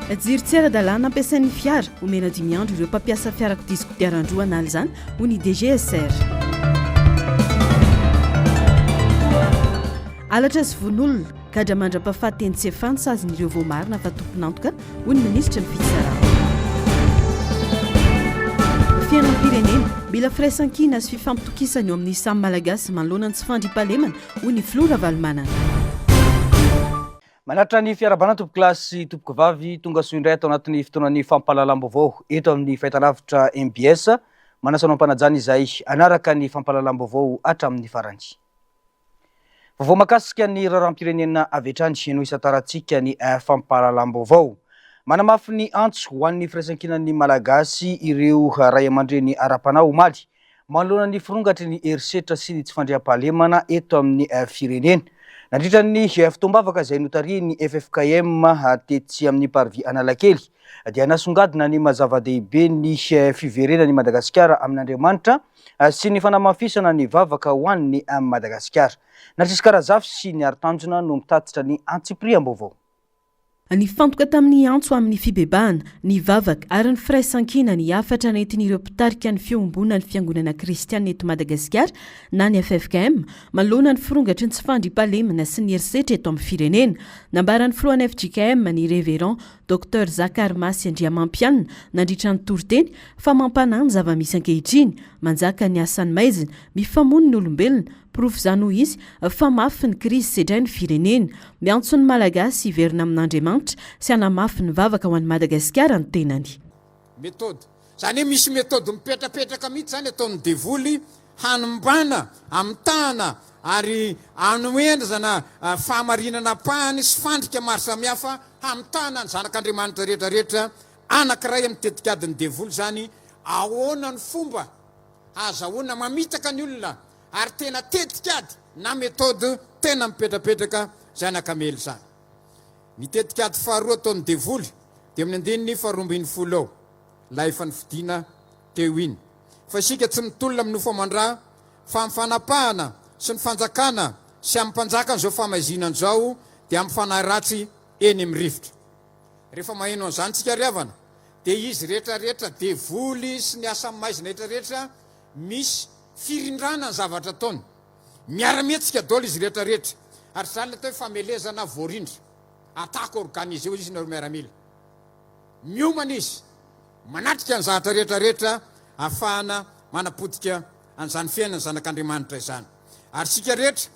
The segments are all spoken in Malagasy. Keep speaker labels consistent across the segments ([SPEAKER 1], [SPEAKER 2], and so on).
[SPEAKER 1] Jiry tsy ara-dalàna ampiasain'ny fiara omena 5 andro ireo mpampiasa fiarakodia sy kodiaran-droa analy izany hoy ny DGSR. Alatra sy von'olona gadra mandra-pahafateny tsy efantsazan'ireo voamarina fa tompon'antoka hoy ny minisitra ny fitsarana. Fiainam-pirenena mila firaisan-kina sy fifampitokisana eo amin'ny samy malagasy manoloana ny tsy fandriampahalemana hoy ny Flora Valmanana.
[SPEAKER 2] Manatra ny fiarabana tompo klasy tompoka vavy tonga soa indray atao anatin'ny fotoanan'ny fampahalalam-baovao eto amin'ny fahitalavitra MBS manasanao ampanajana izay anaraka ny fampahalalam-baovao hatramin'ny farany. Vaovao makasika ny raharam-pirenena avy hatrany no isan-tarantsika ny fampahalalam-baovao. Manamafy ny antso ho an'ny firaisan-kinan'ny malagasy ireo ray aman-dreny ara-panao omaly manoloana ny firongatry ny herisetra sy ny tsy fandriam-pahalemana eto amin'ny firenena. Nandritra ny fitombavaka izay notarian'ny FFKM tetsy amin'ny parvy Analakely dia nasongadina ny mazava-dehibe ny fiverenan'i Madagasikara amin'Andriamanitra sy ny fanamafisana ny vavaka ho an'ny Madagasikara. Narisiskara zafy sy ny aritanjona no mitatitra ny antsipriam-baovao.
[SPEAKER 1] Ny fantoka tamin'ny antso amin'ny fibebahana, ny vavaka ary ny firaisan-kina ny afatra nentin'ireo mpitarika ny fiombona ny fiangonana kristiana eto Madagasikara na ny FFKM manoloana ny firongatry ny tsy fandriampahalemana sy ny herisetra eto amin'ny firenena. Nambaran'ny filohan'ny FJKM ny Révérend Dr Zakary Masy Andriamampianina nandritra ny toroteny fa mampanany zava-misy ankehitriny, manjaka ny asan'ny maizina, mifamono ny olombelona, proof zany ho izy fa mafy ny krizy sedray ny firenena. Miantso ny malagasy hiverina amin'Andriamanitra sy hanamafy ny vavaka ho an'ny Madagasikara ny tenany.
[SPEAKER 3] Méthode. Zany misy méthode mipetrapetraka mihitsy zany ataon'ny devoly hanimbana amin'ny tana ary anoendrazana fahamarinana pahany sy fandrika maro samihafa amin'ny tana ny zanak'Andriamanitra rehetrarehetra anankiray amin'ny tetikadin'ny devoly zany ahoana ny fomba azahoana mamitaka ny olona ary tena tetikady na méthode tena mipetrapetraka zanak'amely zany. Ny tetikady faharoa ataon'ny devoly dia amin'ny andininy faharoambin'ny folo eo lay efa nifidiana teo iny. Fa isika tsy mitolona amin'ny nofo-mandrà fa amin'ny fanapahana sy ny fanjakana sy amin'ny mpanjaka n'izao famaizinana izao dia amin'ny fanahy ratsy eny amin'ny rivotra. Rehefa maheno an'izany tsika riavana dia izy rehetrarehetra devoly sy ny asa maizina rehetrarehetra misy firindrana ny zavatra ataony. Miara-mietsika daholo izy rehetrarehetra ary zany le atao hoe famelezana voarindra. Atako organise izy ny miaramila. Miomana izy manatrika ny zavatra rehetrarehetra ahafahana manapodika an'izany fiainana zanak'Andriamanitra izany. Ary sika rehetra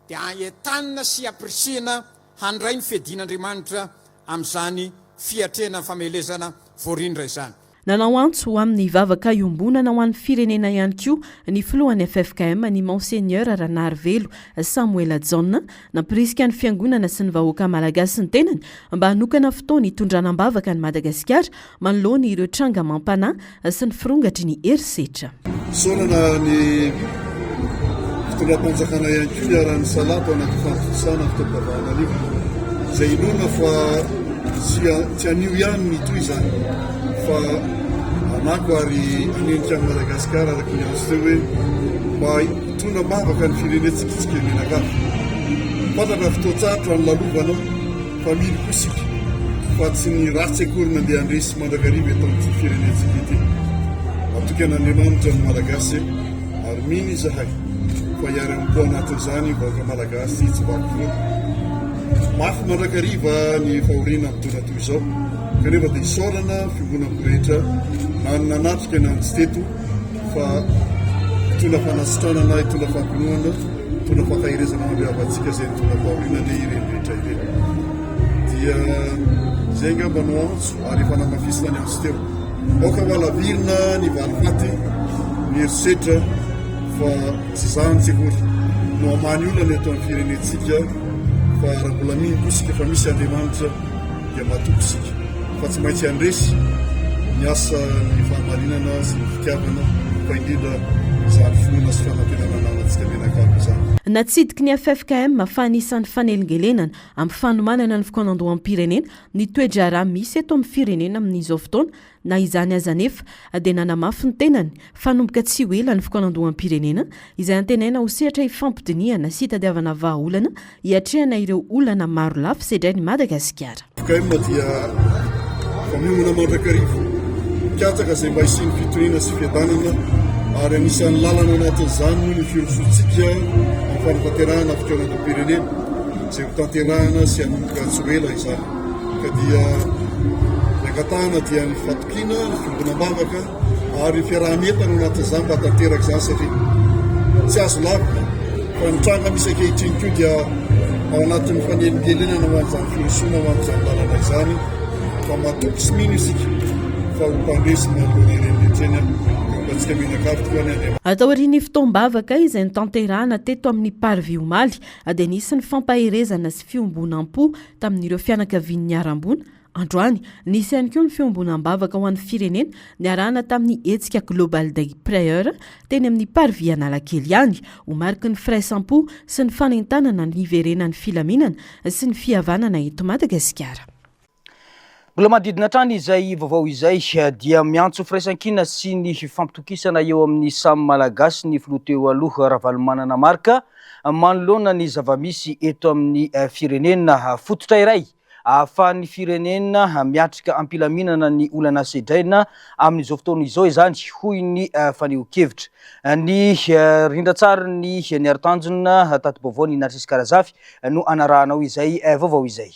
[SPEAKER 3] dia aentanina sy aprisihana handray ny fiadin'Andriamanitra amin'izany fiatrena famelezana voarindra izany.
[SPEAKER 1] Nanao antso ho amin'ny vavaka iombonana ho an'ny firenena ihany koa ny filohan'ny FFKM ny Monseigneur Ranarivelo Samuel John nampirisika ny fiangonana sy ny vahoaka malagasy ny tenany mba hanokana fotoana hitondranam-bavaka ny Madagasikara manoloana ireo tranga mampanahy sy ny firongatry ny herisetra.
[SPEAKER 4] Sorana ny fitondram-panjakana ihany koa niaran'ny salato anaty fampitosana fitondram-bavahana anio izay inona fa tsy anio ihany ny toy izany fa anako ary anenika amin'ny Madagasikara araka ny antso teo hoe mba hitondram-bavaka ny firenentsika menakafy. Fantatra fotoan-tsarotra ny lalovanao fa mily kosika fa tsy ny ratsy akory nandeha andresy mandrakariva eto amin'ny firenentsika ity. Matoky an'Andriamanitra ny Malagasy ary mino izahay fa hiara-po anatin'izany vahoaka Malagasy tsy vakovoana. Mafy mandrakariva ny fahoriana amin'ny taona toy izao kanefa dia isaorana fiovonako rehetra na nanatrika na tsy teto fa hitondra fanasitranana, hitondra fampinoana, hitondra fankahirezana mandreavantsika izay hitondra fahoriana le ireny rehetra ireny. Dia izay angamba no antso ary efa namafisina ny antso teo. Aoka valavirina ny valifaty ny herisetra fa tsy zany tsy akory no hamany olana eto amin'ny firenentsika fa raha mbola mino kosika fa misy Andriamanitra dia matoky sika fa tsy maintsy andresy ny asa ny fahamarinana sy ny fitiavana fa indrindra izany finoana sy fanantenana ananantsika menakavy izany.
[SPEAKER 1] Natsidiky ny FFKM fa anisan'ny fanelingelenana amin'ny fanomanana ny fikonandoham-pirenena ny toedrara misy eto amin'ny firenena amin'izao fotoana na izany aza nefa dia nanamafy ny tenany fanomboka tsy ho ela ny fikonandoham-pirenena izay antenaina ho sehatra hifampidiniana sy hitadiavana vahaolana hiatrehana ireo olana maro lafy sedray ny Madagasikara.
[SPEAKER 4] FFKM dia fa miomana mandrakarivo mikatsaka zay mba hisiany fitoriana sy fiadanana ary anisan'ny lalana anatin'izany no ny firosotsika amin'ny fanatanterahana fitoeran-pirenena zay ho tanterahana sy hanomboka tsy ho ela izany ka dia akatahana dia ny fatokiana ny fiombonam-bavaka ary ny fiaraha-mientana anatin'izany mba tanteraka izany satria tsy azo lavina fa nitranga misy ankehitriny koa dia ao anatin'ny fanelingelenana ho an'izany firosoana ho an'izany lalana izany fa matoky sy mino isika fa ho mpandresina alohan'ny renretreny mba tsika mianakavy tokoa ny any
[SPEAKER 1] atao aorian'ny fotoam-bavaka izay nitanterahana teto amin'ny parvy omaly dia nisy ny fampaherezana sy fiombonam-po tamin'ireo fianakavian'ny niarambona androany nisy ihany koa ny fiombonam-bavaka ho an'ny firenena niarahana tamin'ny hetsika global day prayer teny amin'ny parvy Analakely ihany ho mariky ny firaisampo sy ny fanentanana ny iverenan'ny filaminana sy ny fihavanana eto Madagasikara.
[SPEAKER 2] Mbola manodidina hatrany izay vaovao izay dia miantso firaisan-kina sy ny fampitokisana eo amin'ny samy malagasy ny filoha teo aloha Ravalomanana Marka manoloana ny zavamisy eto amin'ny firenena fototra iray ahafahan'ny firenena miatrika ampilaminana ny olana sedraina amin'izao fotoana izao izany hoy ny faneho-kevitra ny rindra-tsara ny niara-tanjona tato-baovao ny Narcisse Karazafy no anarahanao izay vaovao izay.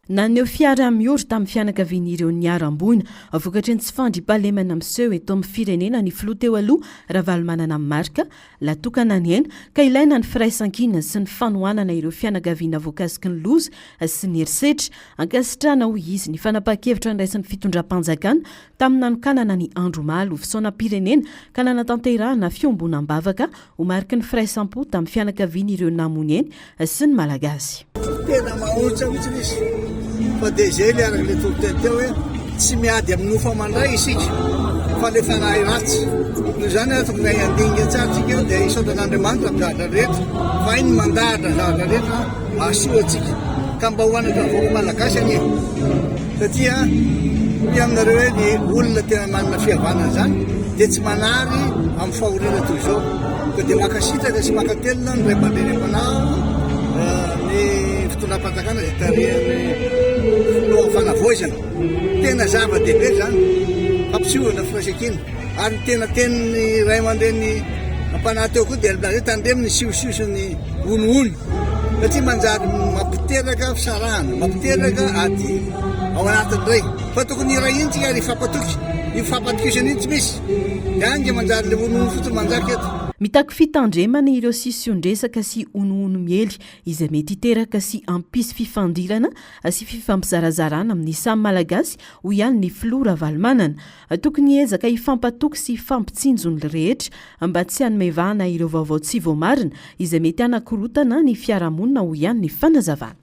[SPEAKER 1] Naneo fiara mihory tamin'ny fianakavian'ireo niarambona vokatry ny tsy fandriam-pahalemana miseho eto amin'ny firenena ny filoha teo aloha Ravalomanana Marka latokana ny ena ka ilaina ny firaisan-kina sy ny fanohanana ireo fianakaviana voakasiky ny loza sy ny herisetra ankasitrana hoy izy ny fanapahan-kevitra niraisin'ny fitondram-panjakana tamin'ny nanokanana ny andro omaly ho fisaonam-pirenena ka nanatanterahana fiombonam-bavaka ho mariky ny firaisampo tamin'ny fianakavian'ireo namony eny sy ny malagasy.
[SPEAKER 5] Tena mahotra mihitsy izy fa dia izay le araka le toloteny teo hoe tsy miady amin'ny nofo amandray isika fa le fanahy ratsy noho izany tokony andinga tsara tsika dia isaotran'Andriamanitra mizahatra rehetra fa iny mandahatra ny zavatra rehetra asoa atsika ka mba ho anaka voko malagasy anie satria i aminareo hoe ny olona tena manana fihavanana zany dia tsy manary amin'ny fahoriana toy izao ka dia makasitraka sy makatelona ny ray aman-dreny ny fitondram-panjakana zay tarehany filoha fanavoizana tena zava-dehibe zany fampisehoana firaisan-kina ary tena tenyny ray aman-dreny ampanahy teo koa dia laza tandreminy siosiosiny onoony satria manjary mampiteraka fisarahana mampiteraka ady ao anatiny ray fa tokony iray iny tsika ary fampatoky io fampatokisana iny tsy misy dia anga manjary le onoony fotsiny manjaka eto.
[SPEAKER 1] Mitaky fitandremana ireo sisiondresaka sy ono miely izay mety hiteraka sy ampisy fifandirana sy fifampizarazarana amin'ny samy malagasy ho ihany ny filoha Ravalomanana. Tokony ezaka hifampatoky sy fampitsinjony rehetra mba tsy hanomevahana ireo vaovao tsy voamarina izay mety hanakorotana ny fiarahamonina ho ihany ny fanazavana.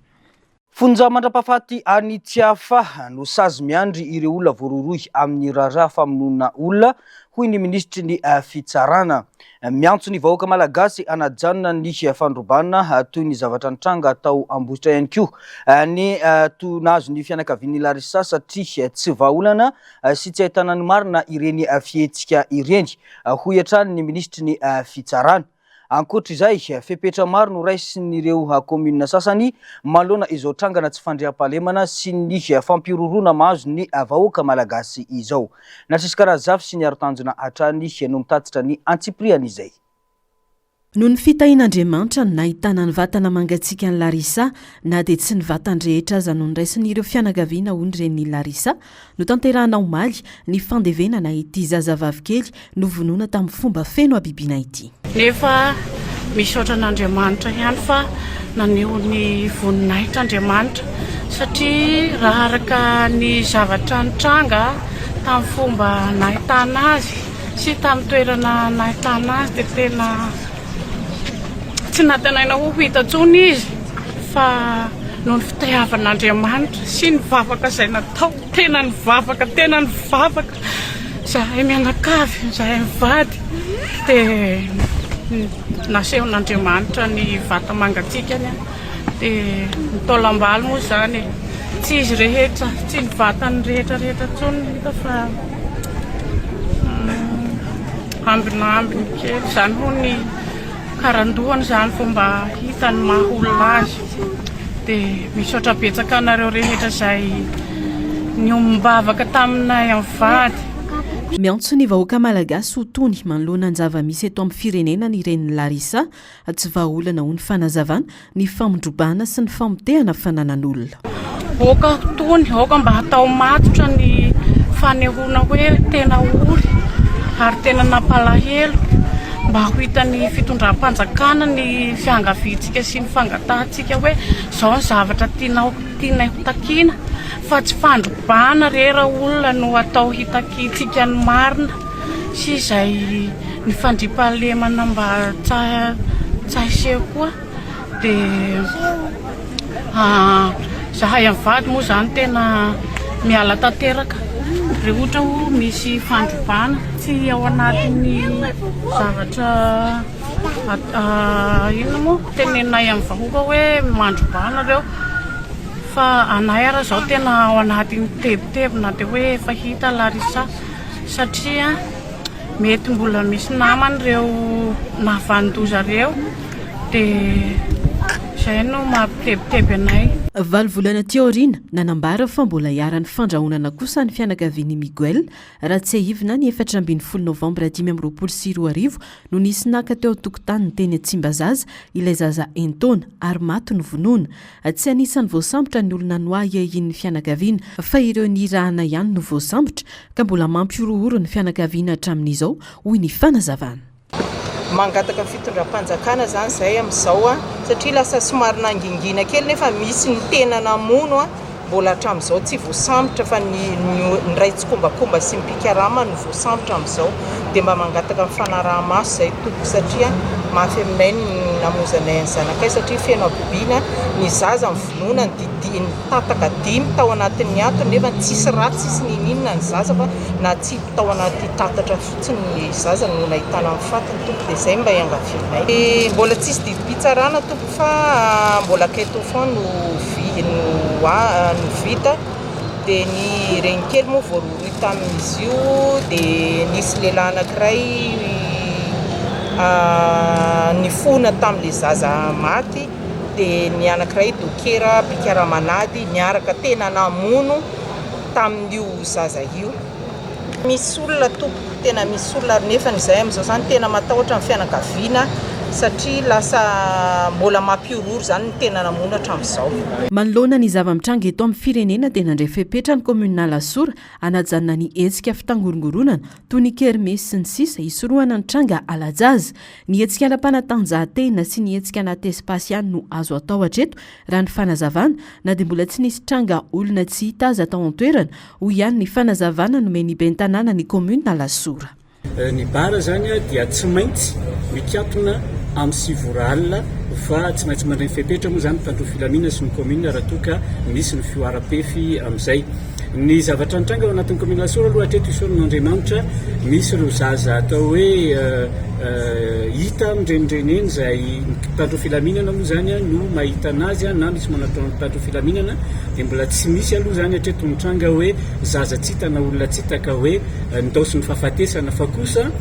[SPEAKER 2] Fonja mandrapahafaty any Tsiafa no sazy miandry ireo olona voaroroy amin'ny raharaha famonoana olona hoy ny ministry ny fitsarana. Miantso ny vahoaka malagasy anajanona ny fandrobana toy ny zavatra nitranga atao ambohitra ihany koa ny nahazo ny fianakavian'ny Larissa satria tsy vahaolana sy tsy ahitana ny marina ireny fihetsika ireny hoy hatrany ny ministry ny fitsarana. Ankoatra izay fepetra maro no raisin'ireo komuna sasany manoloana izao trangana tsy fandriam-pahalemana sy ny fampiroroana mahazo ny vahoaka malagasy izao. Narcisse Karazafy sy niara-tanjona hatrany no mitatitra ny antsipriana izay.
[SPEAKER 1] Noho ny fitahin'Andriamanitra no nahitana ny vatana mangatsiaka ny Larissa na dia tsy ny vatany rehetra aza no niraisin'ireo fianakaviana hoy ny Larissa no tanterahana omaly ny fandevenana ity zazavavy kely no vonoina tamin'ny fomba feno abibiana ity.
[SPEAKER 6] Nefa misaotra an'Andriamanitra ihany fa naneho ny voninahitr'Andriamanitra satria raha araka ny zavatra nitranga tamin'ny fomba nahitana azy sy tamin'ny toerana nahitana azy dia tena tsy natanaina ho hitantsony izy fa noho ny fitiavan'Andriamanitra sy ny vavaka izay natao tena ny vavaka zahay mianakavy zahay mivady dia nasehon'Andriamanitra ny vata mangatsikany dia nitaolam-baly moa zany tsy izy rehetra tsy ny vatany rehetrarehetra tsony hita fa ambinambiny kely zany ho ny karandohany zany fomba hitany maha olona azy dia misaotra betsaka anareo rehetra izay ny ombavaka taminay amin'ny vady.
[SPEAKER 1] Miantso ny vahoaka malagasy ho tony manoloana ny zava-misy eto amin'ny firenena ny ren'ny Larissa tsy vahaolana ho ny fanazavana ny famondrobana sy ny famotehana fananan'olona.
[SPEAKER 6] Oka tony, oka mba hatao matotra ny fanehoana hoe tena ory ary tena nampalahelo mba ho hitan'ny fitondram-panjakana ny fiangaviantsika sy ny fangatahantsika hoe zao ny zavatra tianay ho takiana fa tsy fandrobana rera olona no atao hitakintsika ny marina sy izay ny fandriampahalemana mba tsahiseho koa dia zahay amin'ny vady moa zany tena miala tanteraka re ohatra ho misy fandrobana tsy ao anatin'ny zavatra inona moa tenenay amin'ny vahoaka hoe mandrobana reo fa anay ara zao tena ao anatin'ny tebotebona dia hoe efa hita Larissa satria mety mbola misy namany reo nahavandoza reo dia izay no mampiteboteby anay.
[SPEAKER 1] Valo volana teoriana nanambara fa mbola hiara-ny fandrahonana kosa ny fianakavian'i Miguel raha tsy ahivina ny 14 Novambra 2024 no nisy naka teo tokotany ny teny Tsimbazaza ilay zaza entona ary maty ny vonoana. Tsy anisan'ny voasambotra ny olona noahy iahin'ny fianakaviana fa ireo nirahana ihany no voasambotra ka mbola mampiorohoro ny fianakaviana hatramin'izao hoy ny fanazavana.
[SPEAKER 7] Mangataka fitondram-panjakana zany zay amin'izao satria lasa somary nangingina kely nefa misy ny tena namono mbola hatramin'izao tsy voasambotra fa ny ray tsikombakomba sy mipikarama no voasambotra amin'izao dia mba mangataka mifanaraha-maso zay tompoko satria mafy aminay ny namozanay ny zanakay satria feno abibiana ny zaza mivonoana ny tataka 5 tao anatin'ny ato nefa tsisy ratsy sy ninina ny zaza fa na tsy tao anaty tatatra fotsiny ny zaza no nahitana amin'ny fatiny tompo dia izay mba iangavianay. Mbola tsisy didi-pitsarana tompo fa mbola keto foana no vita dia ny renikely moa voarory tamin'izy io dia nisy lehilahy anankiray ny fona tamin'ilay zaza maty dia ny anankiray dokera mpikaramanady niaraka tena namono tamin'io zaza io. Misy olona tompoko tena misy olona nefa izay amin'izao zany tena matahotra amin'ny fianakaviana satria lasa mbola mampiorory zany ny tena namono hatramin'izao.
[SPEAKER 1] Manoloana ny zava-mitranga eto amin'ny firenena dia nandray fepetra ny komuna Lasora anajanona ny hetsika fitangorongoronana toy ny kermesy sy ny sisa hisorohana ny tranga alajaza. Ny hetsika ara-panatanjahantena sy ny hetsika anaty espasiany no azo atao hatreto raha ny fanazavana na dia mbola tsy nisy tranga olona tsy hita aza atao an-toerana hoy ihany ny fanazavana nomeny iben-tanàna ny komuna Lasora.
[SPEAKER 8] Ny bara zany dia tsy maintsy mikatona amin'ny sivoralina fa tsy maintsy mandray fepetra moa zany tantro filamina sy ny komuna raha toa ka misy ny fioara-pefy amin'izay. Ny zavatra nitranga ao anatin'ny komuna Lasora aloha hatreto isaoran'Andriamanitra misy ireo zaza atao hoe hita mindrenindreny eny izay tantro filaminana moa zany no mahita anazy na misy manatao tantro filaminana dia mbola tsy misy aloha zany hatreto nitranga hoe zaza tsy hita na olona tsy hita ka hoe ndao sy ny fahafatesana fa kosa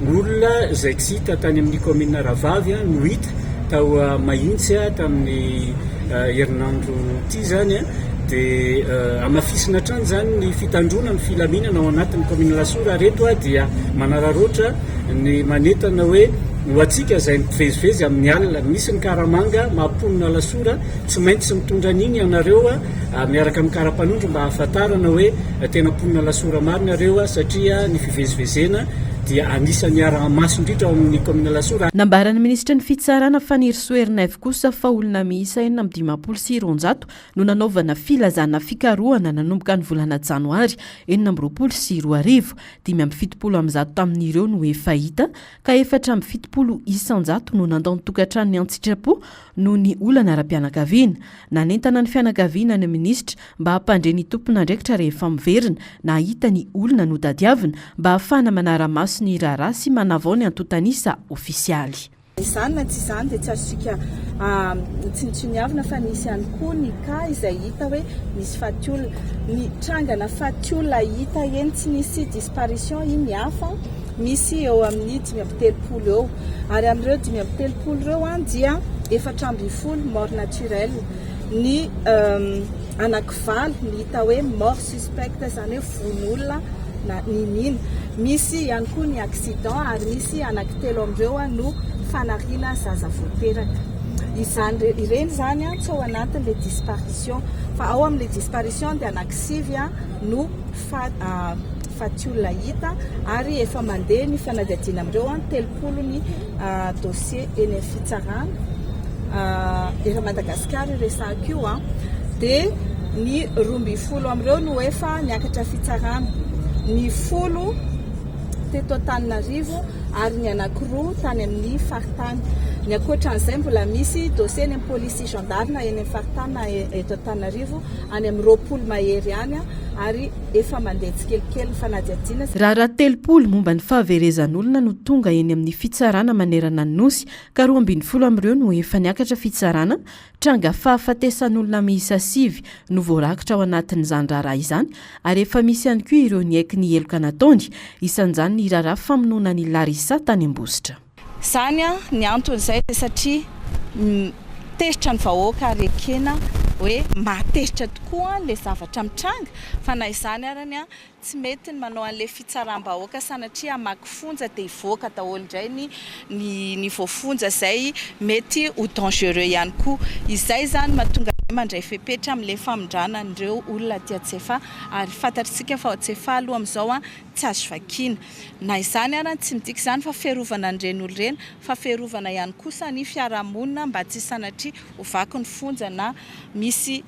[SPEAKER 8] olona izay tsy hita tany amin'ny komuna Ravavy no hita tao Mahintsy tamin'ny herinandro ity zany dia amafisina hatrany zany ny fitandrona ny filaminana ao anatin'ny komuna Lasora reto dia manararoatra ny manetana hoe ho atsika izay mivezivezy amin'ny alina misy ny karamanga mamponina Lasora tsy maintsy mitondra an'iny ianareo miaraka amin'ny karapanondro mba hahafantarana hoe tena mponina Lasora marina reo satria ny fivezivezena dia anisan'ny ara-maso indrindra ao amin'ny komuna Lasora.
[SPEAKER 1] Nambaran'ny ministra ny fitsarana Fanny Soerinaivo kosa fa olona miisa 420 no nanaovana filazana fikarohana nanomboka ny volana Janoary 2024 570 tamin'ireo no efa hita ka 470 no nandao ny tokantrano ny an-tsitrapo no ny olana ara-pianakaviana. Nanentana ny fianakaviana ny ministra mba hampandre ny tompon'andraikitra rehefa miverina na hita ny olona no dadiavina mba hafana manara-maso ny raharaha sy manavao ny antotanisa ofisialy.
[SPEAKER 9] Izany na tsy izany dia tsy azosika tsinotsiniavina fa nisy ihany koa ny ka izay hita hoe misy faty olona ny trangana faty olona hita eny tsy nisy disparition iny hafa misy eo amin'ny 530 eo ary amin'ireo 530 ireo dia 440 mort naturel ny anankivaly ny hita hoe mort suspect zany hoe von'olona na ninina. Misy ihany koa ny accident ary misy anankitelo amin'ireo no fanariana zaza voateraka. Izany ireny zany tsy ao anatin'le disparition fa ao amin'le disparition dia anankisivy no faty olona hita ary efa mandeha ny fanadihadiana amin'ireo 30 ny dossier eny fitsarana efa Madagasikara resahako io dia ny 12 amin'ireo no efa niakatra fitsarana, ny 10 teto Antananarivo ary ny anankiroa tany amin'ny faritany. Ny ankoatran'izay mbola misy dossier ny police gendarme eny amin'ny faritany eto Antananarivo any amin'ny 20 mahery any ary efa mandeha tsikelikely ny fanadihadiana.
[SPEAKER 1] Raha 30 momba ny fahaverezan'olona no tonga eny amin'ny fitsarana manerana ny nosy ka 12 amin'ireo no efa niakatra fitsarana, tranga fahafatesan'olona miisa 7 no voarakitra ao anatin'izany raharaha izany ary efa misy ihany koa ireo niaiky ny heloka nataony isan'izany ny raharaha famonoana ny Larissa tany Ambositra.
[SPEAKER 9] Zany ny anton'izay satria tezitra ny vahoaka ary ekena hoe matezitra tokoa le zavatra mitranga fa na izany arany tsy mety ny manao an'le fitsaram-bahoaka sanatria amaky fonja dia ivoaka daholo indray ny voafonja zay mety ho dangereux ihany koa. Izay zany mahatonga mandray fepetra amin'le famondrana an'ireo olona aty Antsefa ary fantatritsika fa Antsefa aloha amin'izao tsy azo vakiana. Na izany arany tsy midika izany fa fiarovana an'ireny olo ireny fa fiarovana ihany kosa ny fiarahamonina mba tsy sanatria ho vaky ny fonja na misy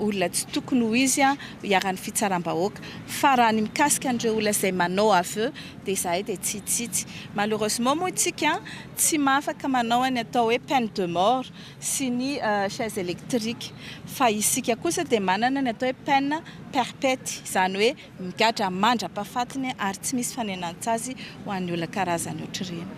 [SPEAKER 9] olona tsy tokony ho izy hiarany fitsaram-bahoaka fa raha ny mikasika an'ireo olona izay manao aveu dia izahay dia tsitsitsy. Malheureusement moa isika tsy mahafaka manao ny atao hoe peine de mort sy ny chaise électrique fa isika kosa dia manana ny atao hoe peine perpète izany hoe migadra mandra-pahafatiny ary tsy misy fanenan-tsazy ho an'ny olona karazany ohatr'ireny.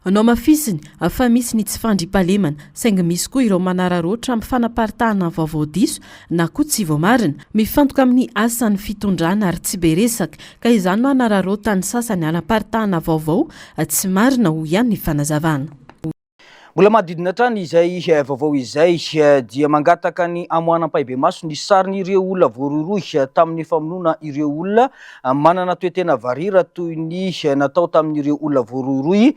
[SPEAKER 1] Anao mafisiny fa misy ny tsy fandriampahalemana saingy misy koa ireo manararoatra amin'ny fanaparitahana vaovao diso na koa tsy voamarina mifantoka amin'ny asan'ny fitondrana ary tsy beresaka ka izany no anararotany sasany anaparitahana vaovao tsy marina ho ihany ny fanazavana.
[SPEAKER 2] Mbola madidina trany izay vaovao izay dia mangataka ny amoanam-paibe maso ny sarin'ireo olona voarohirohy tamin'ny famonoana ireo olona manana toetena varira toy ny natao tamin'ireo olona voarohirohy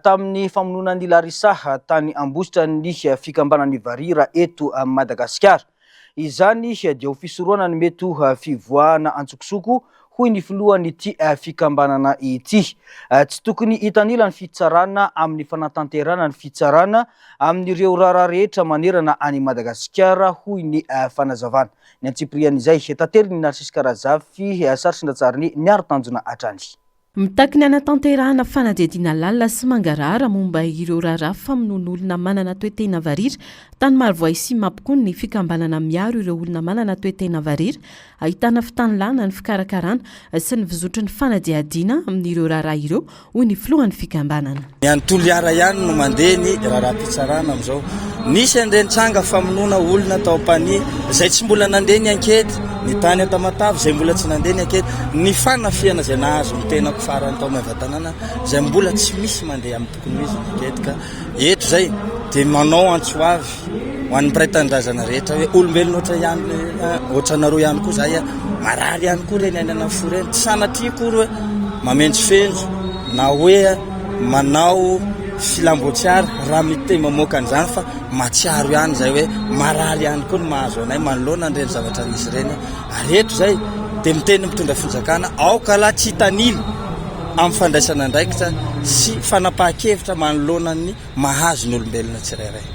[SPEAKER 2] tamin'ny famonoana ny Larissa tany Ambositra ny fikambanan'ny varira eto Madagasikara. Izany dia ho fisorohana ny mety fivoahana antsokosoko hoy ny filohan'ity fikambanana ity. Tsy tokony hitanila ny fitsarana amin'ny fanatanterana ny fitsarana amin'ireo raharaha rehetra manerana any Madagasikara hoy ny fanazavana. Ny antsiprian' izay tantely ny Narcisse Karazafy Sarotsindratsariny niaro tanjona hatrany.
[SPEAKER 1] Mitaky ny anatanterahana fanadihadiana lalina sy mangarahara momba ireo raharaha famonoan'olona manana toetena varira tany Marivoay sy Mampikony ny fikambanana miaro ireo olona manana toetena varira ahitana fitanilana ny fikarakarana sy ny vizotry ny fanadihadiana amin'ireo raharaha ireo hoy ny filohan'ny fikambanana.
[SPEAKER 10] Ny antoliara ihany no mandeha ny raharaha-pitsarana amin'izao. Nisy andeha tranga famonoana olona tao Ampania izay tsy mbola nandeha ny ankety, ny tany Tamatavy izay mbola tsy nandeha ny ankety, ny fanafiana izay nahazo ny tenako farany tao Maivatanana izay mbola tsy misy mandeha amin'ny tokony izy ankety ka eto zay dia manao antsoavy ho an'ny mpiray-tanindrazana rehetra hoe olombelona ohatra nareo ihany koa zay marary ihany koa reny any anafo reny tsy sanatria koa hoe mamendry fenjo na hoe manao filambotsiary raha mity mamoaka an'izany fa matsiaro ihany zay hoe marary ihany koa ny mahazo anay manoloana an'ireny zavatra misy ireny ary eto zay dia miteny mitondra finjakana aoka laha tsy hitanila amin'ny fandraisana ndraikitra sy fanapahan-kevitra manoloana ny mahazo ny olombelona tsirairay.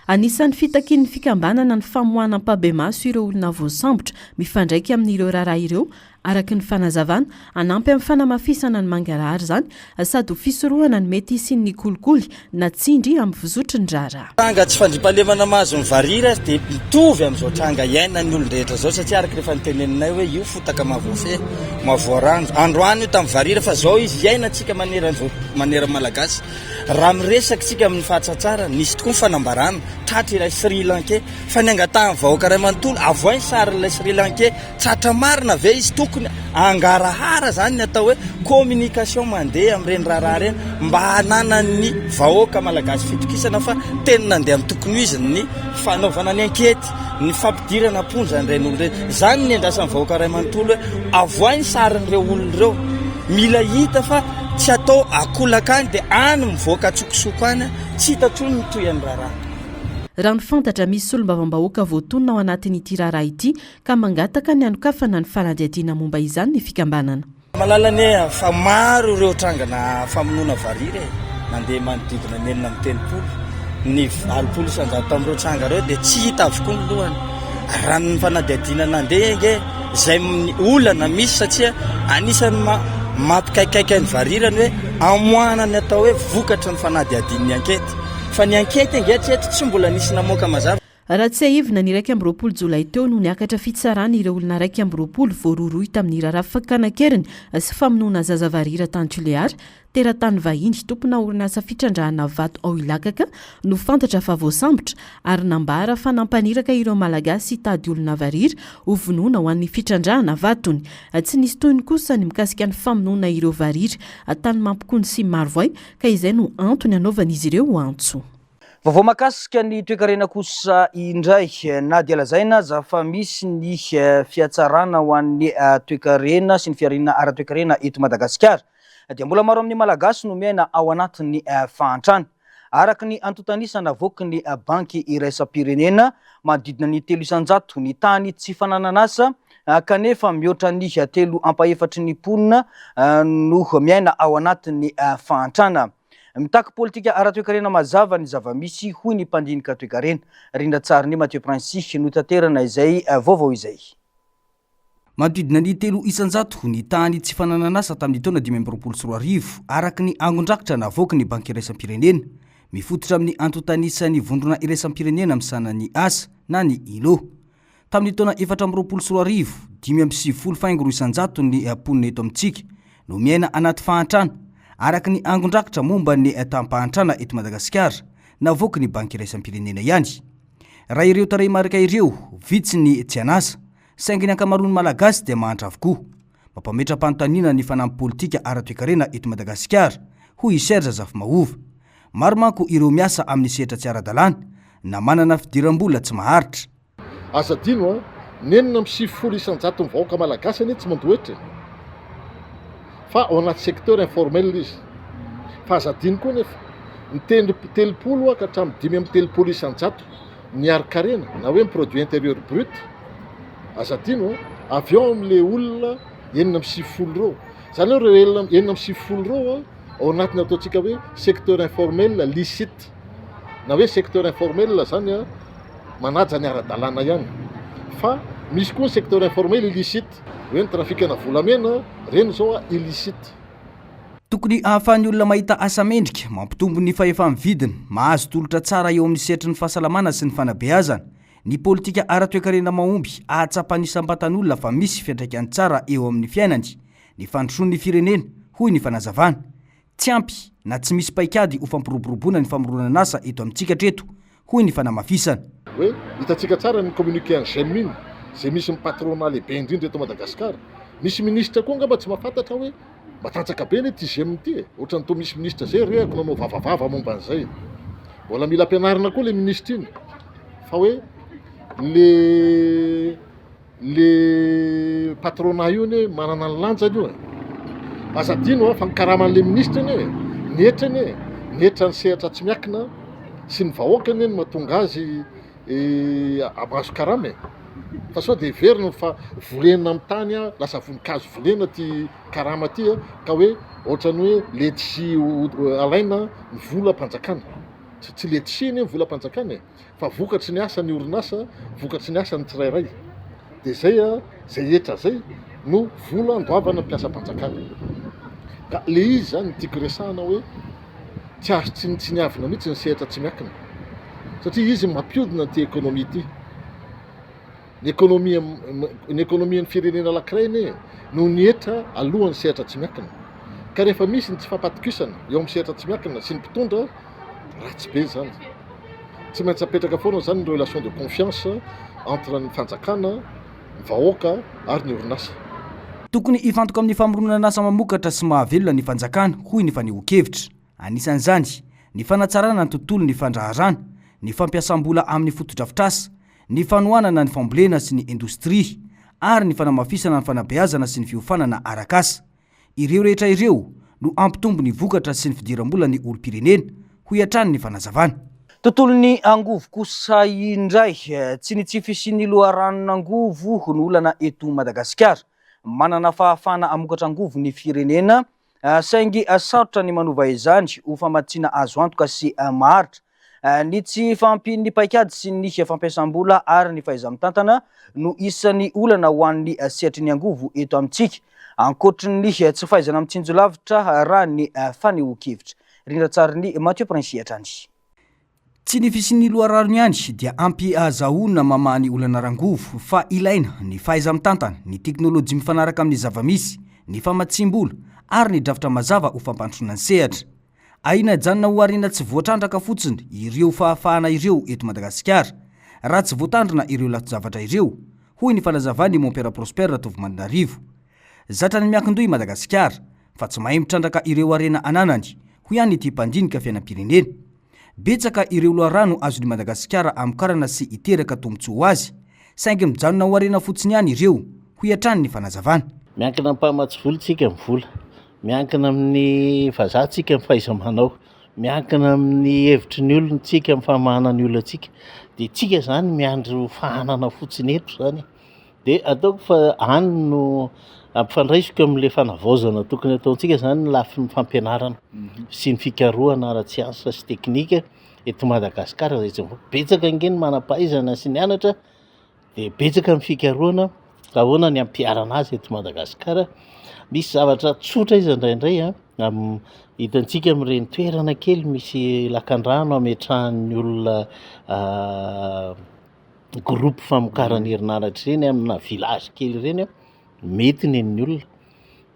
[SPEAKER 1] Anisan'ny fitakian'ny fikambanana ny famohanam-pahabe maso ireo olona voasambotra mifandraiky amin'ireo raharaha ireo araky ny fanazavana anampy amin'ny fanamafisana ny mangarahara zany sady ho fisorohana ny mety isian ny kolikoly na tsindry amin'ny vizotry ny raharaha.
[SPEAKER 10] Tranga tsy fandriampahalemana mahazo ny varira dia mitovy amin'izao tranga iaina ny olon-drehetra zao satria araka rehefa niteneninay hoe io fotaka mahavoafehy mahavoaranjo androany io tamin'ny varira fa zao izy iainantsika manera malagasy. Raha miresaka tsika amin'ny fahatsatsara nisy tokoa ny fanambarana tratra ilay Sri Lankais fa ny angatahan'ny vahoaka iray manontolo avoainy sarin'ilay Sri Lankais tratra marina ve izy tokony tokony angarahara zany ny atao hoe communication mandeha amin'ireny raharaha reny mba hananany vahoaka malagasy fitokisana fa tena nandeha amin'ny tokony izy ny fanaovana ny ankety ny fampidirana ponja n'ireny olo reny zany ny andrasan'ny vahoaka ray manontolo hoe avoany sarin'ireo olon'ireo mila hita fa tsy atao akolakany dia any mivoaka tsokosoko any tsy hitatsony ny toy any raharaha.
[SPEAKER 1] Raha ny fantatra misy solombavambahoaka voatonona ao anatin'ity raharaha ity ka mangataka ny anokafana ny falandiadiana momba izany ny fikambanana.
[SPEAKER 10] Malalany fa maro ireo trangana famonoana variry nandeha manodidina ny 430 ny 20 isanjato amin'ireo tranga ireo dia tsy hita avokoa ny lohany. Raha ny fanadiadiana nandeha nge izay olana misy satria anisany mampikaikaika ny varirany hoe amoanany atao hoe vokatra ny fanadiadian'ny ankety. Fa ny ankety angetretra tsy mbola nisy namoaka mazava.
[SPEAKER 1] Raha tsy ahivina ny 2 Jolay teo no niakatra fitsarana ireo olona 2 voarohirohy tamin'ny raharaha fakanakeriny sy famonoana zazavarira tany Tulear, teratany vahiny tompona orinasa fitrandrahana vato ao Ilakaka no fantatra fa voasambotra ary nambara fa nampaniraka ireo malagasy tady olona varira ho vonoana ho an'ny fitrandrahana vatony. Tsy nisy toyny kosa ny mikasika ny famonoana ireo varira tany mampikony sy Marovoay ka izay no antony anaovan'izy ireo ho antso.
[SPEAKER 2] Vaovao makasika ny toekarena kosa indray na dia lazaina za fa misy ny fiatsarana ho an'ny toekarena sy ny fiarina ara-toekarena eto Madagasikara dia mbola maro amin'ny malagasy no miaina ao anatin'ny fahantrana. Araka ny antotanisana voky ny banky iraisam-pirenena manodidina ny 300 ny tany tsy fanananasa kanefa mihoatra ny 3 ampahefatry ny ponina no miaina ao anatin'ny fahantrana. Mitaky politika ara-toekarena mazava ny zava-misy hoy ny mpandinika toekarena. Rindra tsara ny Mathieu Prince no taterana izay vaovao izay. Manodidina ny 300 ny tany tsy fanananasa tamin'ny taona 2024 araka ny angon-drakitra navoaka ny banky iraisam-pirenena mifototra amin'ny antotanisany vondrona iraisam-pirenena misana ny asa na ny ILO. Tamin'ny taona 2024 570 ny ponina eto amintsika no miaina anaty fahantrana araka ny angon-drakitra momba ny tampahantrana eto Madagasikara navoaka ny banky iraisam-pirenena ihany. Raha ireo taray marika ireo vitsy ny tsy anasa saingy ny ankamaroany malagasy dia mahantra avokoa. Mampametra-panontaniana ny fanampy politika ara-toekarena eto Madagasikara hoy Serge Zafimahova. Maro manko ireo miasa amin'ny sehatra tsy ara-dalàna na manana fidiram-bola tsy maharitra.
[SPEAKER 11] Asa dino nenina amin'ny 700 ny vahoaka malagasy ane tsy mandoetra fa ao anaty secteur informel izy. Fa aza dino koa nefa ny 30 ka hatramin'ny 5 ny arikarena na hoe produit intérieur brut aza dino avy ao amin'le olona 970 reo. Zany hoe reo 970 reo ao anatiny ataontsika hoe secteur informel licite na hoe secteur informel zany manaja ny ara-dalàna ihany. Fa misy koa secteur informel illicite hoe ny trafikana volamena reny zao illicite.
[SPEAKER 2] Tokony ahafahan'ny olona mahita asa mendrika mampitombo ny fahefa-mividiny mahazo tolotra tsara eo amin'ny sehatry ny fahasalamana sy ny fanabeazana. Ny politika ara-toekarena mahomby ahatsapa-nisambatan'olona fa misy fiantraikany tsara eo amin'ny fiainany. Ny fandrosoan'ny firenena hoy ny fanazavana. Tsy ampy na tsy misy paikady ho fampiroboroboana ny famoronana asa eto amintsika treto hoy ny fanamafisana.
[SPEAKER 11] Hoe hitantsika tsara ny communiqué en GEM zay misy ny patronat lehibe indrindra eto Madagasikara. Misy ministra koa ngamba tsy mahafantatra hoe matantsaka be ny ty GEM ty. Ohatrany to misy ministra zay reko nanao vavavava momba an'izay. Mbola mila ampianarina koa le ministra iny. Fa hoe le patronat io ne manana ny lanjany io. Aza dino fa nikaraman'le ministra iny netra ny sehatra tsy miakina sy ny vahoakany ny mahatonga azy amazo karama. Fa sao dia verina fa volena amin'ny tany lasa voninkazo volena ty karama ty ka hoe ohatrany hoe letsi alaina ny vola mpanjakana. Tsy letsi iny vola mpanjakana fa vokatry ny asa ny orinasa, vokatry ny asa ny tsirairay. Dia zay etra zay no vola andoavana mpiasa mpanjakana. Ka le izy zany tiako resahana hoe tsy azo tsy niavina mihitsy ny sehatra tsy miakina. Satria izy mampiodina ty ekonomia ty. Ny ekonomian'ny firenena anankiray no nietra alohan'ny sehatra tsy miakina. Ka rehefa misy ny tsy fampatokisana eo amin'ny sehatra tsy miakina sy ny mpitondra ratsy be zany. Tsy maintsy apetraka foana zany ny relation de confiance entre ny fanjakana, ny vahoaka ary ny orinasa.
[SPEAKER 2] tokony ifantoka amin'ny famoronana asa mamokatra sy mahavelona ny fanjakana hoy ny faneho-kevitra. Anisan'izany ny fanatsarana ny tontolo ny fandraharana, ny fampiasam-bola amin'ny fotodrafitrasa, ny fanohanana ny fambolena sy ny indostria ary ny fanamafisana ny fanabeazana sy ny fiofanana arakasa. Ireo rehetra ireo no ampitombo ny vokatra sy ny fidiram-bola ny olom-pirenena hoy hatrany ny fanazavana. Tontolon'ny angovo kosa indray tsy nitsify sy ny loharanon'angovo ny olana eto Madagasikara. Manana fahafana amokatra angovo ny firenena saingy sarotra ny manova izany ho famatsiana azo antoka sy maharitra. Ny tsy fampin'ny paikady sy ny fampiasam-bola ary ny fahaiza-mitantana no isan'ny olana ho an'ny sehatry ny angovo eto amintsika, ankoatry ny tsy fahaizana mitsinjo lavitra raha ny faneho-kevitra. Rindratsariny Mathieu Prince hatrany. Tsy ny fisian'ny loharano ihany dia ampy ahazahoana mamany olana rangovo fa ilaina ny fahaiza-mitantana, ny teknôlôjia mifanaraka amin'ny zavamisy, ny famatsim-bola ary ny drafitra mazava ho fampandrosoana ny sehatra. Aina janona ho arina tsy voatrandraka fotsiny ireo fahafahana ireo eto Madagasikara raha tsy voatandrina ireo lato-zavatra ireo hoy ny fanazavany Mon Père Prosper Tovomandanarivo. Zatra ny miankin-doha i Madagasikara fa tsy mahay mitrandraka ireo arena ananany hoy ihany ity mpandinika fiainam-pirenena. Betsaka ireo loharano azon'i Madagasikara amokarana sy iteraka tombotsoa ho azy, saingy mijanona ho arena fotsiny ihany ireo hoy hatrany ny fanazavana.
[SPEAKER 12] Miankina mpamatsy volontsika amin'ny vola, miankina amin'ny vazahantsika amin'ny fahaiza-manao, miankina amin'ny hevitry ny olontsika amin'ny fahamahana ny olontsika, dia tsika zany miandro fahanana fotsiny eto zany. Dia ataoko fa any no ampifandraisiko amin'ilay fanavaozana tokony ataontsika zany ny lafin'ny fampianarana sy ny fikarohana ara-tsiansa sy teknika eto Madagasikara. Betsaka angeny manam-pahaizana sy ny anatra, dia betsaka amin'ny fikarohana ahoana ny ampiarana azy eto Madagasikara. Misy zavatra tsotra izy indraindray hitantsika amin'ireny toerana kely misy lakan-drano ametrahan'ny olona groupe famokarana herinaratra ireny amina village kely ireny, mety nen'ny olona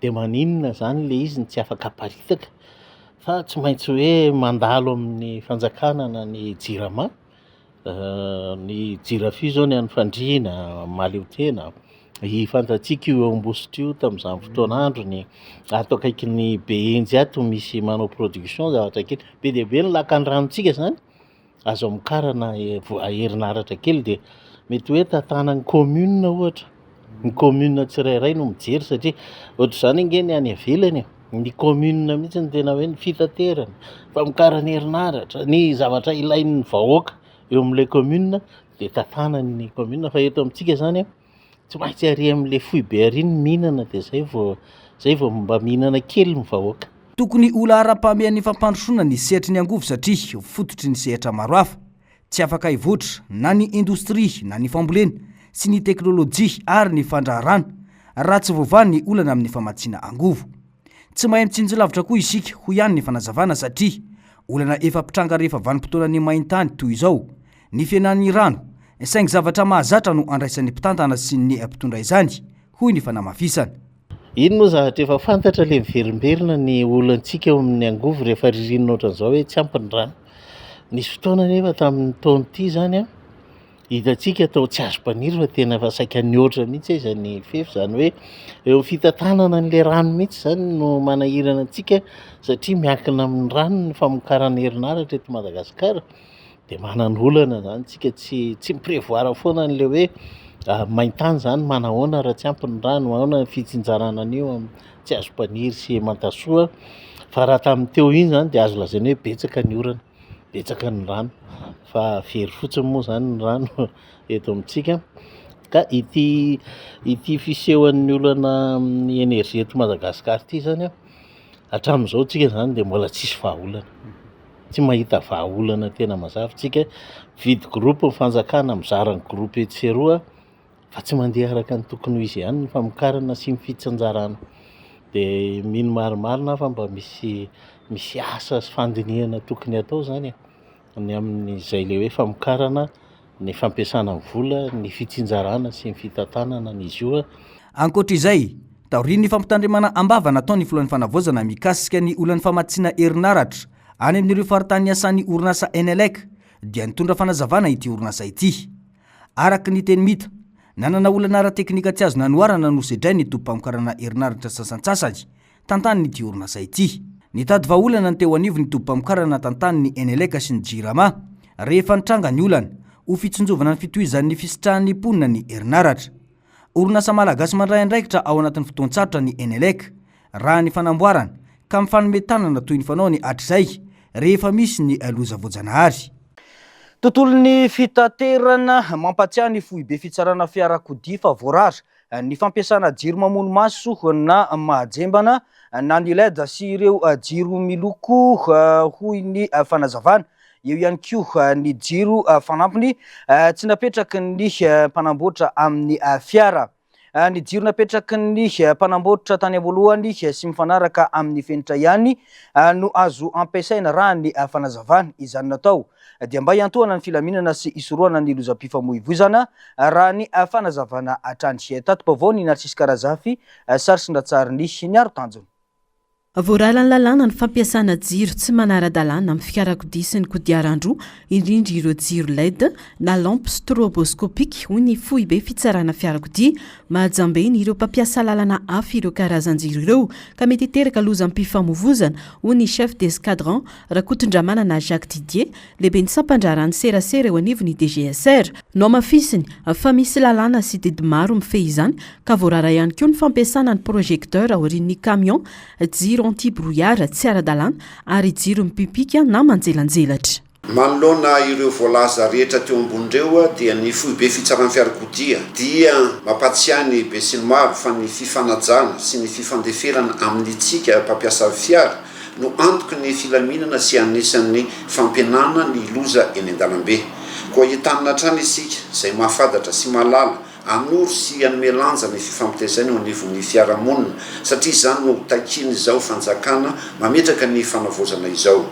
[SPEAKER 12] dia maninona zany le izy tsy afaka aparitaka fa tsy maintsy hoe mandalo amin'ny fanjakana na ny jirama, ny jirafy zao ny an'ny fandriana maleo tena hifantatsika io ambositra io tamin'izany fotoan'andro ny ato akaiky ny Behenjy ato misy manao production zavatra kely be dia be ny lakan-dranontsika zany azo amokarana herinaratra kely. Dia mety hoe tantanan'ny commune ohatra, ny commune tsirairay no mijery satria ohatra zany angeny any avelany ny commune mihitsy ny tena hoe ny fitaterana famokarana herinaratra ny zavatra ilain'ny vahoaka eo amin'ilay commune dia tantanan'ny commune. Fa eto amintsika zany tsy maintsy ary amin'ilay fohy be ary ny mihinana dia zay vao mba mihinana kely ny vahoaka.
[SPEAKER 2] Tokony ola ara-pamehan'ny fampandrosoana ny sehatry ny angovo satria fototry ny sehatra maro hafa tsy afaka hivoatra na ny indostria na ny fambolena sy ny teknôlôjia ary ny fandraharana raha tsy voavany ny olana amin'ny famatsiana angovo. Tsy mahay mitsinjo lavitra koa isika hoy ihany ny fanazavana satria olana efa pitranga rehefa vanim-potoana ny maintany toy izao ny fiainan'ny rano, saingy zavatra mahazatra no andraisan'ny mpitantana sy ny mpitondra izany hoy ny fanamafisana.
[SPEAKER 12] Ino moa zavatra efa fantatra le miverimberina ny olontsika eo amin'ny angovo rehefa ririnina ohatran'izao hoe tsy ampy ny rano. Nisy fotoana nefa tamin'ny taona ity zany hitantsika atao tsy azo mpaniry fa tena efa saika nioatra mihitsy izany fefy, zany hoe eo fitantanana n'ilay rano mihitsy zany no manahirana antsika satria miankina amin'ny rano ny famokarana herinaratra eto Madagasikara. Dia manana olana zany tsika tsy miprevoara foana n'ilay hoe maintany zany manahoana raha tsy ampy ny rano, ahoana ny fitsinjarana an'io tsy azo mpaniry sy mantasoa. Fa raha tamin'ny teo iny zany dia azo lazaina hoe betsaka ny orana, betsaka ny rano, fa very fotsiny moa zany ny rano eto amintsika. Ka ity fisehoan'ny olana ny energie eto Madagasikara ity zany hatramin'izao tsika zany dia mbola tsisy vahaolana, tsy mahita vahaolana tena mazava. Tsika vidy groupe fanjakana mizara ny groupe eto sy eroa fa tsy mandeha araka ny tokony ho izy ihany ny famokarana sy ny fitsanjarana. Dia mino marimarina fa mba misy asa sy fandinihana tokony atao zany ny amin'izay le hoe famokarana, ny fampiasana ny vola, ny fitsinjarana sy ny fitantanana n'izy io.
[SPEAKER 2] Ankoatra izay, taorian'ny fampitandrimana ambava nataon'ny filohan'ny fanavaozana mikasika ny olana famatsiana herinaratra any amin'ireo faritany asan'ny orinasa Enelec dia nitondra fanazavana ity orinasa ity. Araka ny teny mita nanana olana ara-teknika tsy azo nanoarana no sedray ny tompam-karana herinaritra sasantsasany tantany ny diorina say ity. Nitady vaolana ny teo anivo ny tompam-karana tantany ny Eneleka sy ny Jirama rehefa nitranga ny olana ho fitsonjovana ny fitohizan'ny fisitrahan'ny mponina ny herinaratra. Orinasa malagasy mandray andraikitra ao anatin'ny fotoan-tsarotra ny Eneleka raha ny fanamboarana ka mifanometanana toy ny fanao ny hatrizay rehefa misy ny loza voajanahary. Tontolon'ny fitaterana mampatsiahy ny foibe fitsarana fiarakodia fa voarara ny fampiasana jiro mamono maso na mahajembana na ny LED sy ireo jiro miloko hoy ny fanazavana. Eo ihany koa ny jiro fanampiny tsy napetraky ny mpanamboatra amin'ny fiara. Ny jiro napetraky ny mpanamboatra tany am-boalohany sy mifanaraka amin'ny fenitra ihany no azo ampiasaina raha ny fanazavana. Izany natao dia mba hiantohana ny filaminana sy isorohana ny lozam-pifamoivoizana raha ny fanazavana atrany. Tato-baovao ny Narcisse Karazafy, sary sondatsariny ny aro-tanjona.
[SPEAKER 1] Voarala ny lalàna ny fampiasana jiro tsy manara-dalàna amin'ny fiarakodia sy ny kodiaran-droa, indrindra ireo jiro LED na lampe stroboscopique hoy ny foibe fitsarana fiarakodia. Mahajambe ny ireo mpampiasa lalàna hafa ireo karazan-jiro ireo ka mety hiteraka lozam-pifamoivoizana hoy ny chef d'escadron Rakotondramana na Jacques Didier, lehibe ny sampandrarany serasera eo anivon'ny DGSR. No mafisiny fa misy lalàna sy didy maro mifehy izany ka voarara ihany koa ny fampiasana ny projecteur aorian'ny camion, jiro anti-brouillard tsy ara-dalàna ary jiro mipipika na manjelanjelatra.
[SPEAKER 13] Manoloana ireo voalaza rehetra teo ambonireo dia ny foibe fitsarana fiarakodia dia mampatsiahy ny be sy ny maro fa ny fifanajana sy ny fifandeferana amin'ny tsika mpampiasa fiara no antoky ny filaminana sy anisan'ny fampianana ny loza eny an-dalambe. Koa hitanana hatrany isika izay mahafantatra sy mahalala anoro sy anomelanja ny fifampitaizana eo anivon'ny fiarahamonina satria izany no takiny izao fanjakana mametraka ny fanavozana izao.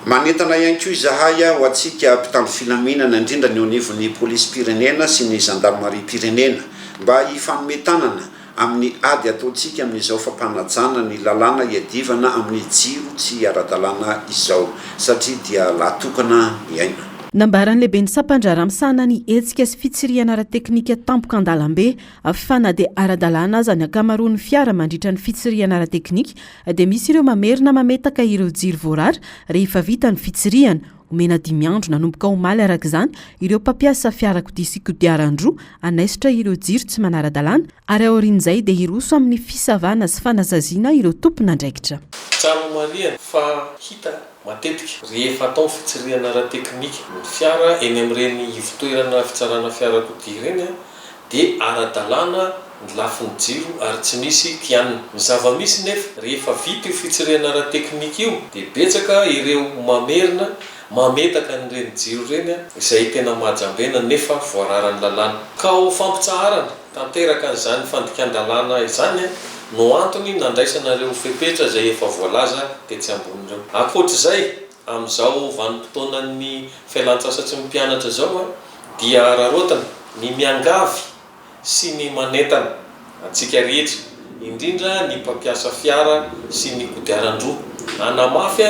[SPEAKER 13] Manentana ihany koa izahay ho antsika mpitandro filaminana indrindra ny eo anivon'ny polisy pirenena sy ny gendarmerie pirenena mba hifanometanana amin'ny ady ataontsika amin'izao fampanajana ny lalàna hiadivana amin'ny jiro tsy ara-dalàna izao satria dia lahatokana miaina.
[SPEAKER 1] Nambaran'ny lehibe ny sampandrara misahana ny hetsika sy fitsirihana ara-teknika tampoka an-dalambe fa na dia ara-dalàna aza ny ankamaroan'ny fiara mandritra ny fitsirihana ara-teknika dia misy ireo mamerina mametaka ireo jiro voarara rehefa vita ny fitsirihana. Omena 5 andro nanomboka omaly araka izany ireo mpampiasa fiarakodia sy kodiaran-droa anaisitra ireo jiro tsy manara-dalàna ary aorian'izay dia hiroso amin'ny fisavana sy fanazaziana ireo tompon'andraikitra.
[SPEAKER 14] Tsara marihana fa hita matetika rehefa atao fitsirihana ara-teknika ny fiara eny amin'ireny ivotoerana fitsarana fiarakodia ireny dia ara-dalàna ny lafin'ny jiro ary tsy misy kianina. Ny zava-misy nefa rehefa vita io fitsirihana ara-teknika io dia betsaka ireo mamerina mametaka n'ireny jiro ireny izay tena mahajambena nefa voararany lalàna. Ka ho fampitsaharana tanteraka an'izany fandikan-dalàna izany no antony nandraisanareo fepetra izay efa voalaza tetsy ambonireo. Ankoatr'izay amin'izao vanim-potoanan'ny fialan-tsasatry ny mpianatra izao dia rarotana ny miangavy sy ny manentana antsika rehetra indrindra ny mpampiasa fiara sy ny kodiaran-droa hanamafy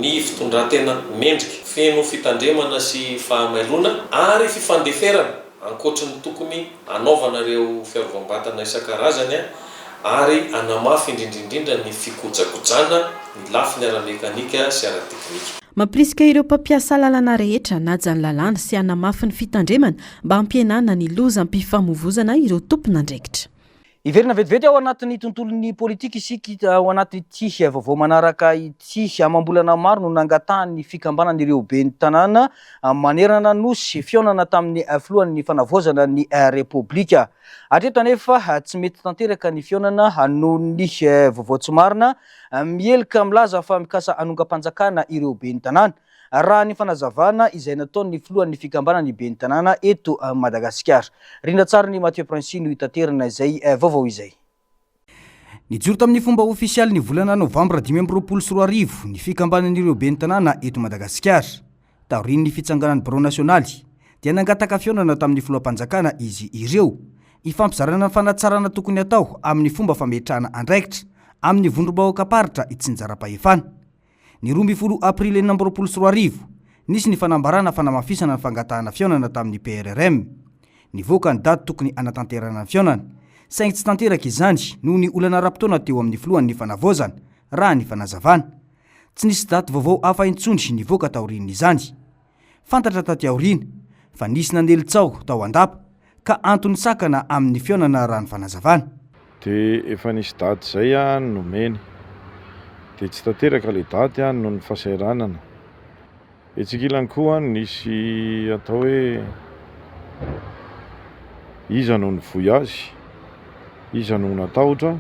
[SPEAKER 14] ny fitondran-tena mendrika feno fitandremana sy fahamailona ary fifandeferana ankoatra ny tokony anaovanareo fiarovam-batana isan-karazany ary anamafy indrindrindrindra ny fikojakojana ny lafiny ara-mekanika sy ara-teknika.
[SPEAKER 1] Mampirisika ireo mpampiasa lalàna rehetra najany lalàna sy anamafy ny fitandremana mba hampienana ny lozam-pifamoivoizana ireo tompon'andraikitra.
[SPEAKER 2] Iverina vetivety ao anatin'ny tontolon'ny politika isika ao anatin'ity vaovao manaraka ity amam-bolana maro no nangatahany fikambanan'ireo ben'ny tanàna manerana nosy fionana tamin'ny filohan'ny fanavozana ny repoblika. Hatreto anefa tsy mety tanteraka ny fionana noho ny vaovao tsy marina mielika milaza fa mikasa anonga-panjakana ireo ben'ny tanàna raha ny fanazavana izay nataon'ny filohan'ny fikambanan'ny ben'ny tanàna eto Madagasikara. Rindra tsara ny Mathieu Prince no hitaterana izay vaovao izay. Nijoro tamin'ny fomba ofisialy ny volana Novambra 2024 ny fikambanan'ireo ben'ny tanàna eto Madagasikara. Taorian'ny fitsanganan'ny Barao Nasionaly dia nangataka fionana tamin'ny filoham-panjakana izy ireo ifampizarana ny fanatsarana tokony atao amin'ny fomba fametrahana andraikitra amin'ny vondrom-bahoaka paritra itsinjara-pahefana. Ny 12 Aprily 2024 nisy ny fanambarana fanamafisana ny fangatahana fionana tamin'ny PRRM. nivoaka ny daty tokony anatanterana ny fiaonana saingy tsy tanteraka izany noho ny olana rapotona teo amin'ny filohan'ny fanavozana raha ny fanazavana tsy nisy daty vaovao hafa intsondry nivoaka taoriana izany fantatra taty aoriana fa nisy nanelitsao tao andapa ka antony sakana amin'ny fiaonana raha ny fanazavana
[SPEAKER 15] dia efa nisy daty zay a nomeny dia tsy tanteraka le daty a noho ny fahasairanana etsikilany koa nisy atao hoe iza noho ny voy azy iza noho natahotra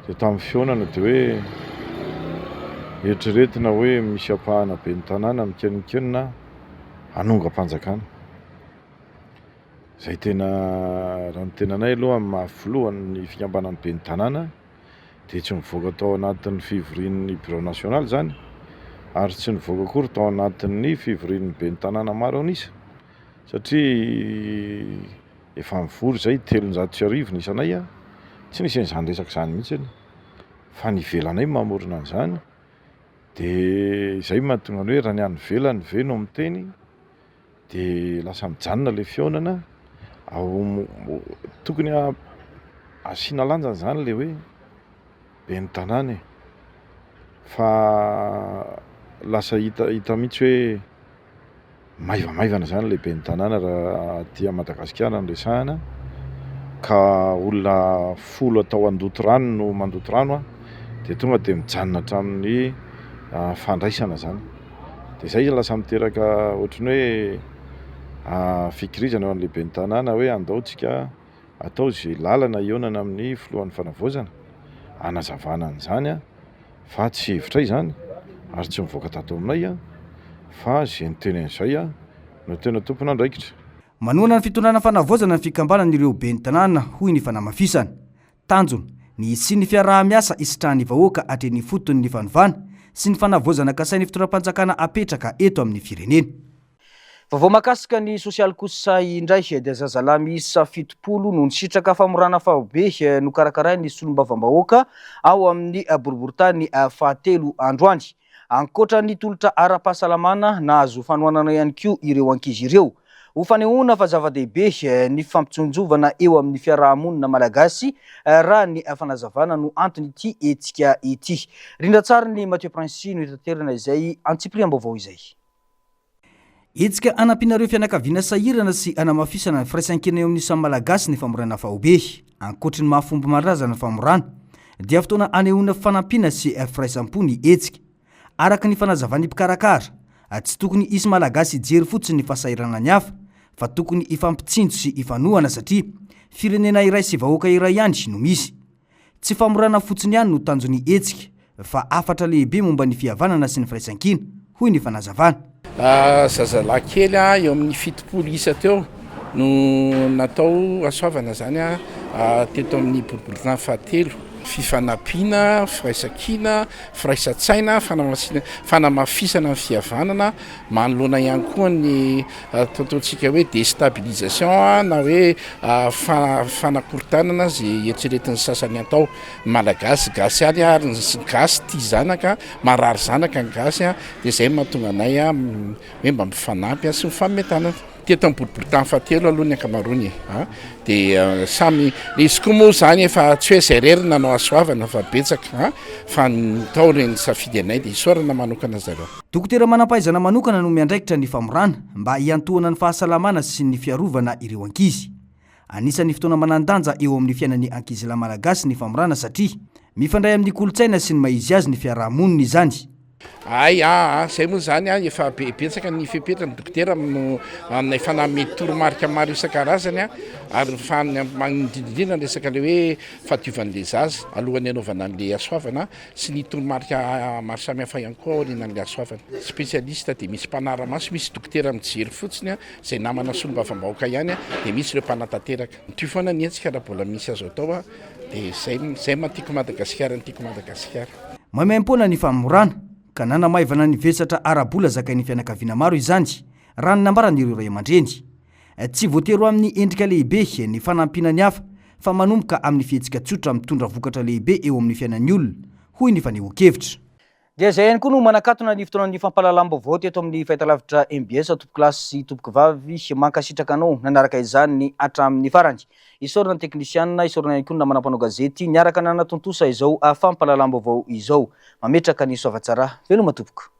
[SPEAKER 15] dia tamin'ny fiaonana dia hoe eritreretina hoe misy apahana be ny tanàna mikenikenina hanonga-panjakana zay tena raha ny tenanay aloha amin'ny mahafilohan'ny fikambanany be ny tanàna dia tsy mivoaka tao anatin'ny fivorian'ny bureau national zany ary tsy nivoaka kory tao anatin'ny fivorian'ny be ny tanàna maro anisa satria efa mivory zay 300 nisanay a tsy nisy an'izany resaka izany mihitsy fa nivelanay mamorona an'izany dia izay mahatonga ny hoe raha ny any velany ve no miteny dia lasa mijanona le fiaonana tokony asiana lanjana zany le hoe be ny tanàna fa lasa hita mihitsy hoe maivamaivana zany le be ny tanàna raha aty Madagasikara ny resahana ka olona folo atao andoto rano no mandoto rano dia tonga dia mijanona hatramin'ny fandraisana zany dia zay lasa miteraka ohatrany hoe fikirizana eo an'le be ny tanàna hoe andaotsika atao zay lalana ionana amin'ny filohan'ny fanavozana anazavana an'izany fa tsy hevitra izany ary tsy mivoaka tato aminay fa zay ny teny an'izay no tena tompona andraikitra
[SPEAKER 2] manoana ny fitondrana fanavozana ny fikambanan'ireo be ny tanàna hoy ny fanamafisana tanjona ny sy ny fiaraha-miasa isitrahan'ny vahoaka hatreny fotony ny fanovana sy ny fanavozana kasain'ny fitondram-panjakana apetraka eto amin'ny firenena vaovao makasika ny sosialy kosa indray dia zazalahy miisa 70 no nisitraka famorana fahobe no karakarainy solombavam-bahoaka ao amin'ny boriboritany fahatelo androany ankoatra ny tolotra ara-pahasalamana nahazo fanohanana ihany koa ireo ankizy ireo ho fanehoana fa zava-dehibe ny fampitsonjovana eo amin'ny fiarahamonina malagasy raha ny fanazavana no antony ity etsika ity rindra tsara ny Mathieu Prince no itaterana izay antsipliam-baovao izay etsika anampinareo fianakaviana sahirana sy anamafisana ny firaisan-kina eo amin'ny samy malagasy ny famorana fahobe ankoatra ny mahafomba marazana ny famorana dia fotoana anehoana fanampiana sy firaisampo ny etsika araka ny fanazavany mpikarakara tsy tokony isy malagasy jery fotsiny ny fahasairana ny hafa fa tokony ifampitsinjo sy ifanohana satria firenena iray sy vahoaka iray ihany no misy tsy famorana fotsiny ihany no tanjony etsika fa afatra lehibe momba ny fihavanana sy ny firaisan-kina hoy ny fanazavana
[SPEAKER 16] zazalahy kely eo amin'ny 70 isa teo no natao asoavana zany teto amin'ny boriboritany fahatelo fifanampiana firaisan-kina firaisan-tsaina fanamafisana ny fihavanana manoloana ihany koa ny ataontsika hoe déstabilisation na hoe fanakorontanana zay eritreretin'ny sasany atao malagasy gasy any ary gasy tia zanaka marary zanaka ny gasy dia zay mahatonga anay hoe mba mifanampy sy mifametanana teto amin'ny boriboritany fahatelo aloha ny ankamaroany dia samy izy koa moa zany efa tsy hoe zay rery nanao asoavana fa betsaka fa tao reny safidy anay dia isorana manokana zareo
[SPEAKER 2] dokotera manam-pahaizana manokana no miandraikitra ny famorana mba hiantohana ny fahasalamana sy ny fiarovana ireo ankizy anisan'ny fotoana manandanja eo amin'ny fiainan'ny ankizy lahy malagasy ny famorana satria mifandray amin'ny kolotsaina sy ny maizy azy ny fiarahamonina izany
[SPEAKER 16] zay moa zany efa betsaka ny fipetrany dokotera no efa name toromarika maro isan-karazany ary manindrindrina resaka le hoe fahadiovan'le zaza alohany anaovana an'le asoavana sy ny toromarika maro samihafa ihany koa aoriana an'le asoavana spesialista dia misy mpanara-maso misy dokotera mijery fotsiny zay namana solombavam-bahoaka ihany dia misy ireo mpanatanteraka ty foana ny etsika raha mbola misy azo atao dia zay matiako Madagasikara nytiako Madagasikara
[SPEAKER 2] maimaimpona ny famorana ka nanamaivana ny vesatra arabola zakain'ny fianakaviana maro izany raha ny nambaran'ireo ray aman-dreny tsy voatero amin'ny endrika lehibe ny fanampiana ny hafa fa manomboka amin'ny fihetsika tsotra mitondra vokatra lehibe eo amin'ny fiainan'ny olona hoy ny fanehoan-kevitra dia zay ihany koa no manakatona ny fotoana ny fampahalalam-baovao teto amin'ny fahitalavitra MBS tompo kilasy sy tompoky vavy mankasitraka anao nanaraka izany ny hatramin'ny farany isorana teknisianina isorana ihany koa na manampanao gazety niaraka nanatontosa izao fampahalalam-baovao izao mametraka ny soavatsara veloma tompoka